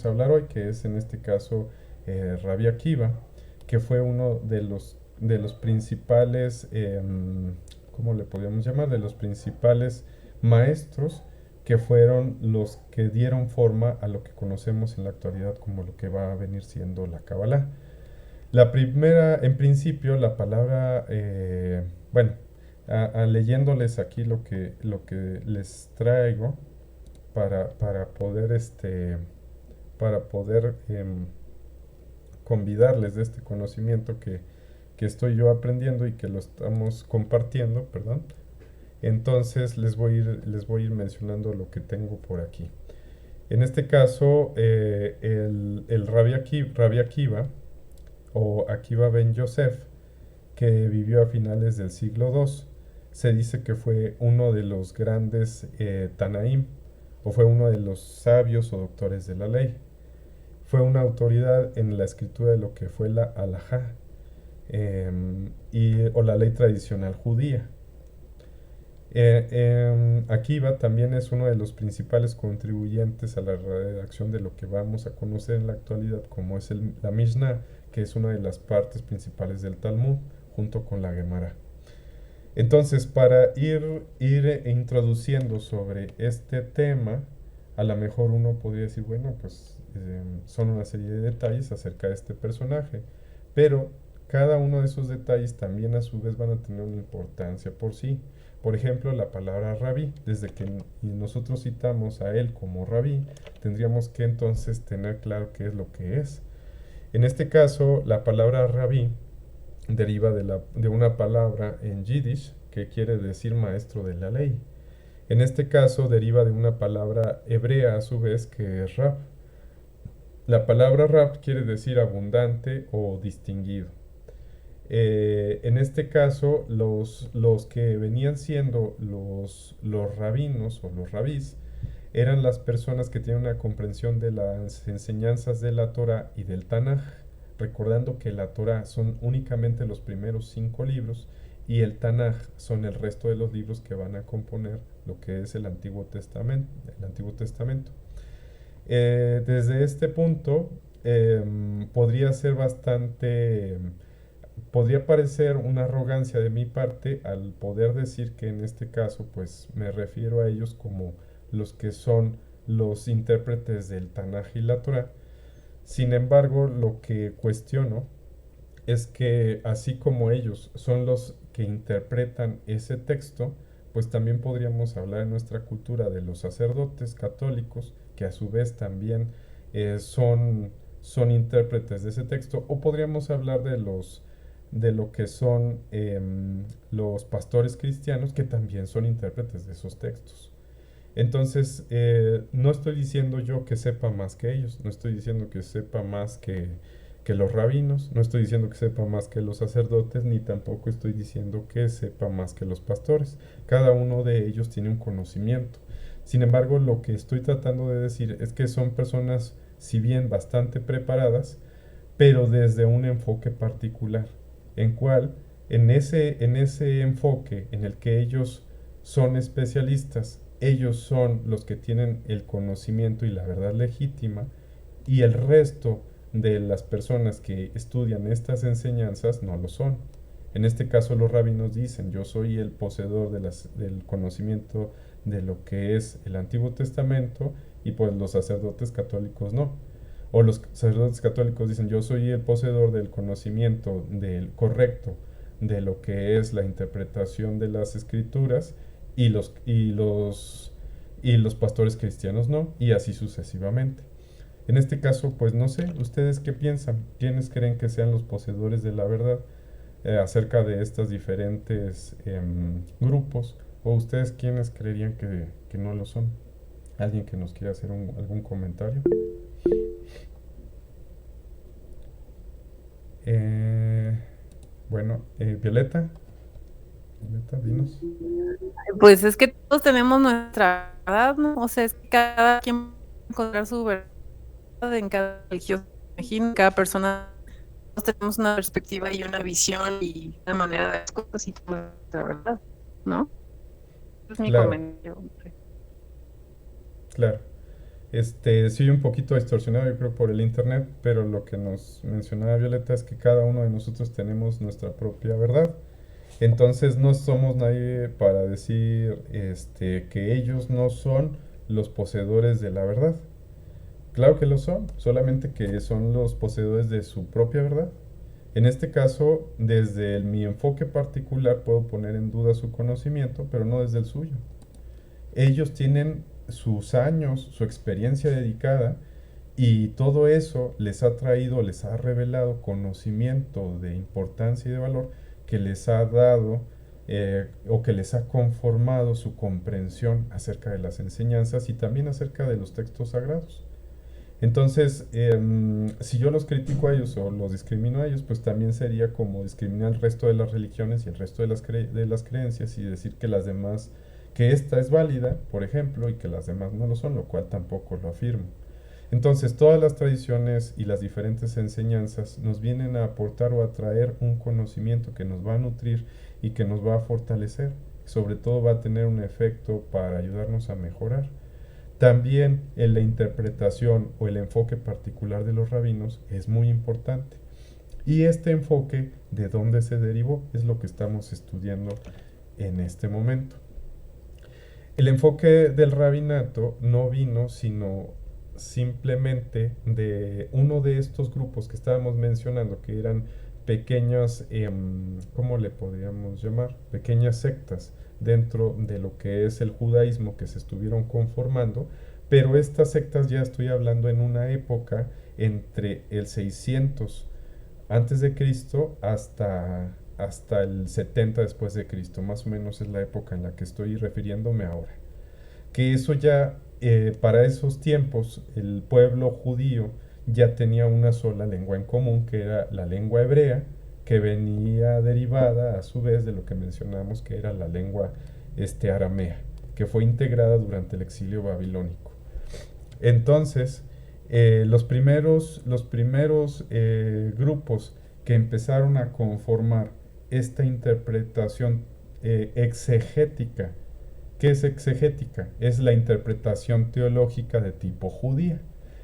vamos a hablar hoy, que es en este caso Rabbi Akiva, que fue uno de los principales, ¿cómo le podríamos llamar? De los principales maestros que fueron los que dieron forma a lo que conocemos en la actualidad como lo que va a venir siendo la Kabbalah. La primera, en principio, la palabra, bueno, leyéndoles aquí lo que les traigo para poder, para poder convidarles de este conocimiento que estoy yo aprendiendo y que lo estamos compartiendo, perdón. Entonces les voy a ir mencionando lo que tengo por aquí. En este caso, el Rabbi Akiva, o Akiva ben Yosef, que vivió a finales del siglo II, se dice que fue uno de los grandes Tanaim, o fue uno de los sabios o doctores de la ley. Fue una autoridad en la escritura de lo que fue la Halajá, o la ley tradicional judía. Akiva también es uno de los principales contribuyentes a la redacción de lo que vamos a conocer en la actualidad como es la Mishnah, que es una de las partes principales del Talmud, junto con la Gemara. Entonces, para ir introduciendo sobre este tema, a lo mejor uno podría decir, bueno, pues son una serie de detalles acerca de este personaje, pero cada uno de esos detalles también a su vez van a tener una importancia por sí. Por ejemplo, la palabra rabí, desde que nosotros citamos a él como rabí, tendríamos que entonces tener claro qué es lo que es. En este caso, la palabra rabí deriva de una palabra en Yiddish que quiere decir maestro de la ley. En este caso, deriva de una palabra hebrea a su vez que es rab. La palabra rab quiere decir abundante o distinguido. En este caso, los que venían siendo los rabinos o los rabís eran las personas que tienen una comprensión de las enseñanzas de la Torah y del Tanaj, recordando que la Torah son únicamente los primeros 5 libros y el Tanaj son el resto de los libros que van a componer lo que es el Antiguo Testamento. Desde este punto, podría ser bastante, podría parecer una arrogancia de mi parte al poder decir que en este caso pues me refiero a ellos como los que son los intérpretes del Tanaj y la Torah. Sin embargo, lo que cuestiono es que así como ellos son los que interpretan ese texto, pues también podríamos hablar en nuestra cultura de los sacerdotes católicos, que a su vez también son intérpretes de ese texto, o podríamos hablar de lo que son los pastores cristianos, que también son intérpretes de esos textos. Entonces, no estoy diciendo yo que sepa más que ellos, no estoy diciendo que sepa más que los rabinos, no estoy diciendo que sepa más que los sacerdotes, ni tampoco estoy diciendo que sepa más que los pastores. Cada uno de ellos tiene un conocimiento. Sin embargo, lo que estoy tratando de decir es que son personas, si bien bastante preparadas, pero desde un enfoque particular, en cual en ese enfoque en el que ellos son especialistas, ellos son los que tienen el conocimiento y la verdad legítima, y el resto de las personas que estudian estas enseñanzas no lo son. En este caso los rabinos dicen, yo soy el poseedor del conocimiento de lo que es el Antiguo Testamento, y pues los sacerdotes católicos no. O los sacerdotes católicos dicen, yo soy el poseedor del conocimiento del correcto de lo que es la interpretación de las escrituras, y los pastores cristianos no, y así sucesivamente. En este caso, pues no sé, ¿ustedes qué piensan? ¿Quiénes creen que sean los poseedores de la verdad acerca de estos diferentes grupos? ¿O ustedes quiénes creerían que no lo son? ¿Alguien que nos quiera hacer algún comentario? Eh, bueno, Violeta, dinos. Pues es que todos tenemos nuestra verdad, ¿no? O sea, es que cada quien va a encontrar su verdad en cada religión. Imagino, cada persona, todos tenemos una perspectiva y una visión y una manera de ver las cosas y nuestra verdad, ¿no? Es mi Claro, comentario. claro. Sí, un poquito distorsionado, yo creo, por el internet, pero lo que nos mencionaba Violeta es que cada uno de nosotros tenemos nuestra propia verdad. Entonces no somos nadie para decir que ellos no son los poseedores de la verdad. Claro que lo son, solamente que son los poseedores de su propia verdad. En este caso, desde mi enfoque particular puedo poner en duda su conocimiento, pero no desde el suyo. Ellos tienen sus años, su experiencia dedicada, y todo eso les ha traído, les ha revelado conocimiento de importancia y de valor que les ha dado o que les ha conformado su comprensión acerca de las enseñanzas y también acerca de los textos sagrados. Entonces, si yo los critico a ellos o los discrimino a ellos, pues también sería como discriminar el resto de las religiones y el resto de de las creencias y decir que las demás, que esta es válida, por ejemplo, y que las demás no lo son, lo cual tampoco lo afirmo. Entonces, todas las tradiciones y las diferentes enseñanzas nos vienen a aportar o a traer un conocimiento que nos va a nutrir y que nos va a fortalecer. Sobre todo va a tener un efecto para ayudarnos a mejorar. También en la interpretación o el enfoque particular de los rabinos es muy importante. Y este enfoque, ¿de dónde se derivó? Es lo que estamos estudiando en este momento. El enfoque del rabinato no vino sino simplemente de uno de estos grupos que estábamos mencionando, que eran pequeñas, ¿cómo le podríamos llamar? Pequeñas sectas dentro de lo que es el judaísmo que se estuvieron conformando, pero estas sectas ya estoy hablando en una época entre el 600 antes de Cristo hasta el 70 después de Cristo, más o menos es la época en la que estoy refiriéndome ahora. Que eso ya, para esos tiempos, el pueblo judío ya tenía una sola lengua en común, que era la lengua hebrea, que venía derivada a su vez de lo que mencionamos que era la lengua aramea, que fue integrada durante el exilio babilónico. Entonces, los primeros grupos que empezaron a conformar esta interpretación exegética. ¿Qué es exegética? Es la interpretación teológica de tipo judía.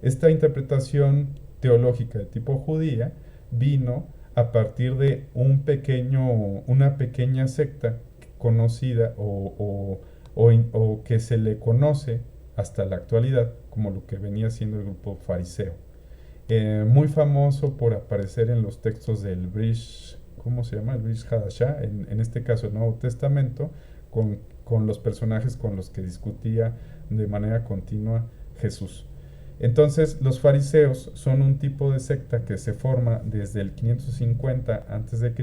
Esta interpretación teológica de tipo judía vino a partir de una pequeña secta conocida o que se le conoce hasta la actualidad como lo que venía siendo el grupo fariseo. Muy famoso por aparecer en los textos del Brit, ¿cómo se llama? El Brit Hadashah, en este caso el Nuevo Testamento, con los personajes con los que discutía de manera continua Jesús. Entonces, los fariseos son un tipo de secta que se forma desde el 550 a.C.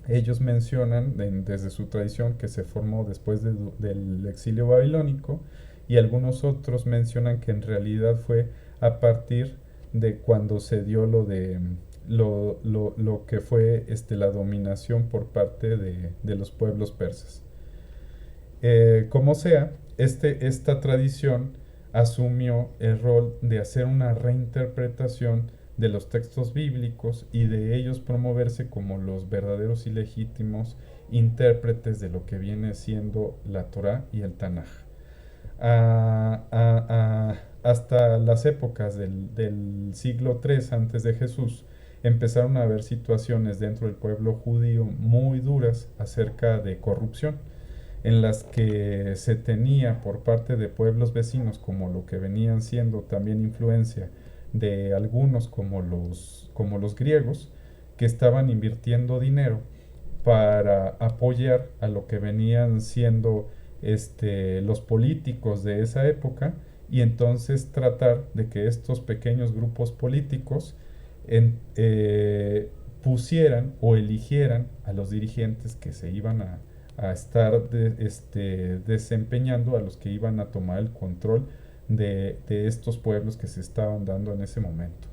Ellos mencionan desde su tradición que se formó después del exilio babilónico, y algunos otros mencionan que en realidad fue a partir de cuando se dio lo que fue la dominación por parte de los pueblos persas. Como sea, esta tradición asumió el rol de hacer una reinterpretación de los textos bíblicos y de ellos promoverse como los verdaderos y legítimos intérpretes de lo que viene siendo la Torá y el Tanaj. Hasta las épocas del siglo III antes de Jesús empezaron a haber situaciones dentro del pueblo judío muy duras acerca de corrupción, en las que se tenía por parte de pueblos vecinos, como lo que venían siendo también influencia de algunos como los griegos, que estaban invirtiendo dinero para apoyar a lo que venían siendo los políticos de esa época, y entonces tratar de que estos pequeños grupos políticos pusieran o eligieran a los dirigentes que se iban a estar desempeñando, a los que iban a tomar el control de estos pueblos que se estaban dando en ese momento.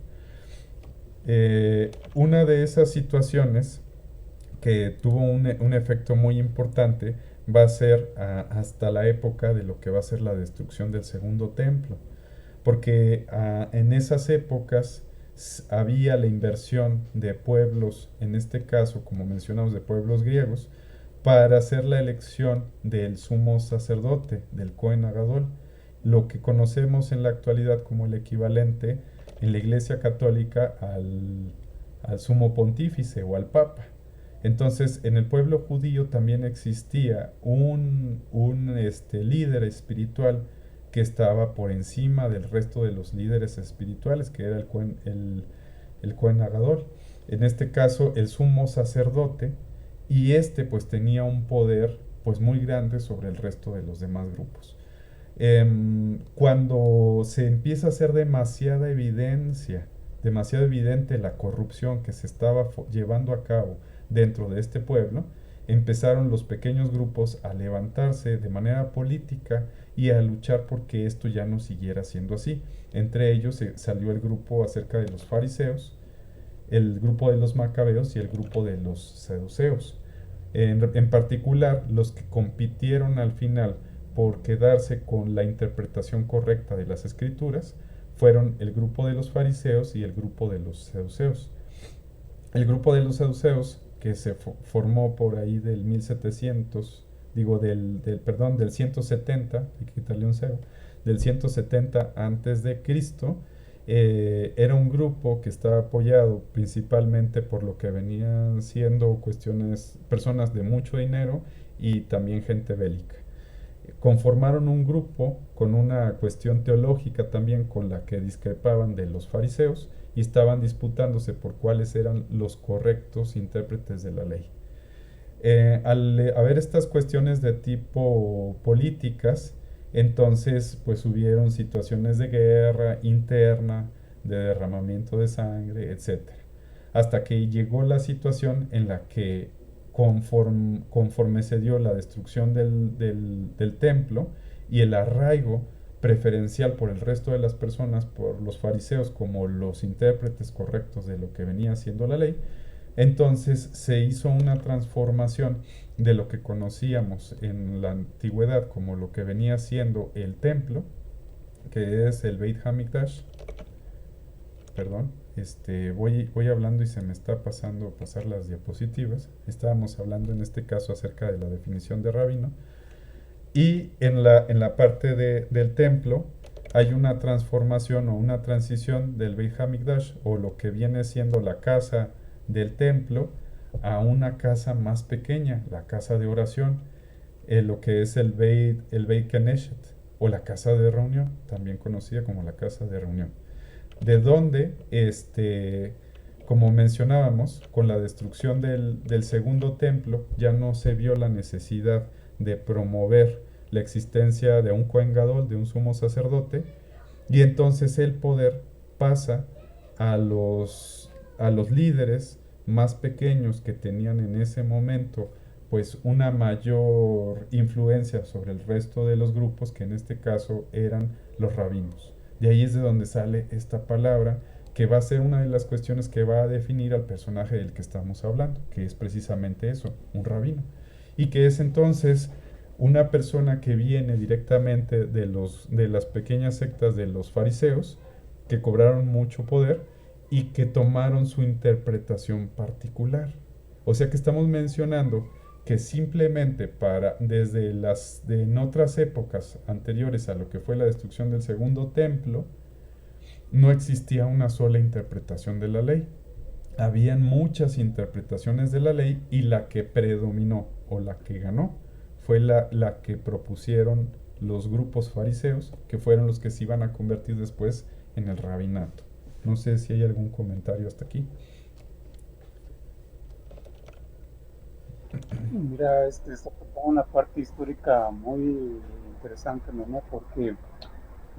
Una de esas situaciones que tuvo un efecto muy importante va a ser hasta la época de lo que va a ser la destrucción del segundo templo, porque en esas épocas había la inversión de pueblos, en este caso, como mencionamos, de pueblos griegos, para hacer la elección del sumo sacerdote, del Cohen Agadol, lo que conocemos en la actualidad como el equivalente en la Iglesia Católica al sumo pontífice o al papa. Entonces, en el pueblo judío también existía un líder espiritual que estaba por encima del resto de los líderes espirituales, que era el Cohen Agadol. En este caso, el sumo sacerdote, y pues tenía un poder pues muy grande sobre el resto de los demás grupos. Cuando se empieza a hacer demasiada evidente la corrupción que se estaba llevando a cabo dentro de este pueblo, empezaron los pequeños grupos a levantarse de manera política y a luchar porque esto ya no siguiera siendo así. Entre ellos salió el grupo acerca de los fariseos, el grupo de los macabeos y el grupo de los saduceos. En particular, los que compitieron al final por quedarse con la interpretación correcta de las escrituras fueron el grupo de los fariseos y el grupo de los saduceos. El grupo de los saduceos, que se formó por ahí del 1700, del 170, hay que quitarle un cero, del 170 antes de Cristo, era un grupo que estaba apoyado principalmente por lo que venían siendo personas de mucho dinero y también gente bélica. Conformaron un grupo con una cuestión teológica también con la que discrepaban de los fariseos y estaban disputándose por cuáles eran los correctos intérpretes de la ley. Al haber estas cuestiones de tipo políticas, entonces pues hubieron situaciones de guerra interna, de derramamiento de sangre, etcétera. Hasta que llegó la situación en la que conforme se dio la destrucción del templo y el arraigo preferencial por el resto de las personas, por los fariseos como los intérpretes correctos de lo que venía siendo la ley, entonces se hizo una transformación de lo que conocíamos en la antigüedad como lo que venía siendo el templo, que es el Beit HaMikdash. Perdón, voy hablando y se me está pasar las diapositivas. Estábamos hablando en este caso acerca de la definición de rabino. Y en la parte del templo hay una transformación o una transición del Beit HaMikdash, o lo que viene siendo la casa del templo, a una casa más pequeña, la casa de oración, lo que es el Beit Knesset, o la casa de reunión, también conocida como la casa de reunión. De donde, como mencionábamos, con la destrucción del segundo templo, ya no se vio la necesidad de promover la existencia de un Cohen Gadol, de un sumo sacerdote, y entonces el poder pasa a los líderes más pequeños que tenían en ese momento pues una mayor influencia sobre el resto de los grupos, que en este caso eran los rabinos. De ahí es de donde sale esta palabra, que va a ser una de las cuestiones que va a definir al personaje del que estamos hablando, que es precisamente eso, un rabino. Y que es entonces una persona que viene directamente de las pequeñas sectas de los fariseos, que cobraron mucho poder y que tomaron su interpretación particular. O sea que estamos mencionando que simplemente en otras épocas anteriores a lo que fue la destrucción del segundo templo, no existía una sola interpretación de la ley. Habían muchas interpretaciones de la ley y la que predominó o la que ganó fue la que propusieron los grupos fariseos, que fueron los que se iban a convertir después en el rabinato. No sé si hay algún comentario hasta aquí. Mira, esta es una parte histórica muy interesante, ¿no? Porque,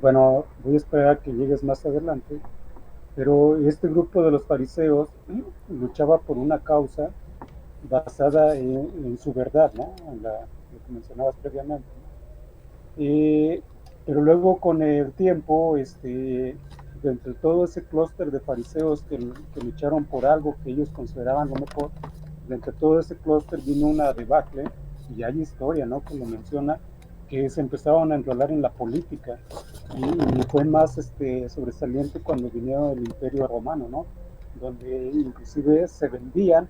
bueno, voy a esperar a que llegues más adelante, pero este grupo de los fariseos luchaba por una causa basada en su verdad, ¿no? Lo que mencionabas previamente. Pero luego con el tiempo, de entre todo ese clúster de fariseos que lucharon por algo que ellos consideraban lo mejor, de entre todo ese clúster vino una debacle, y hay historia, ¿no?, que lo menciona, que se empezaron a enrolar en la política, y fue más sobresaliente cuando vinieron del Imperio Romano, ¿no?, donde inclusive se vendían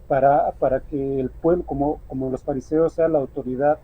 para que el pueblo, como los fariseos, sea la autoridad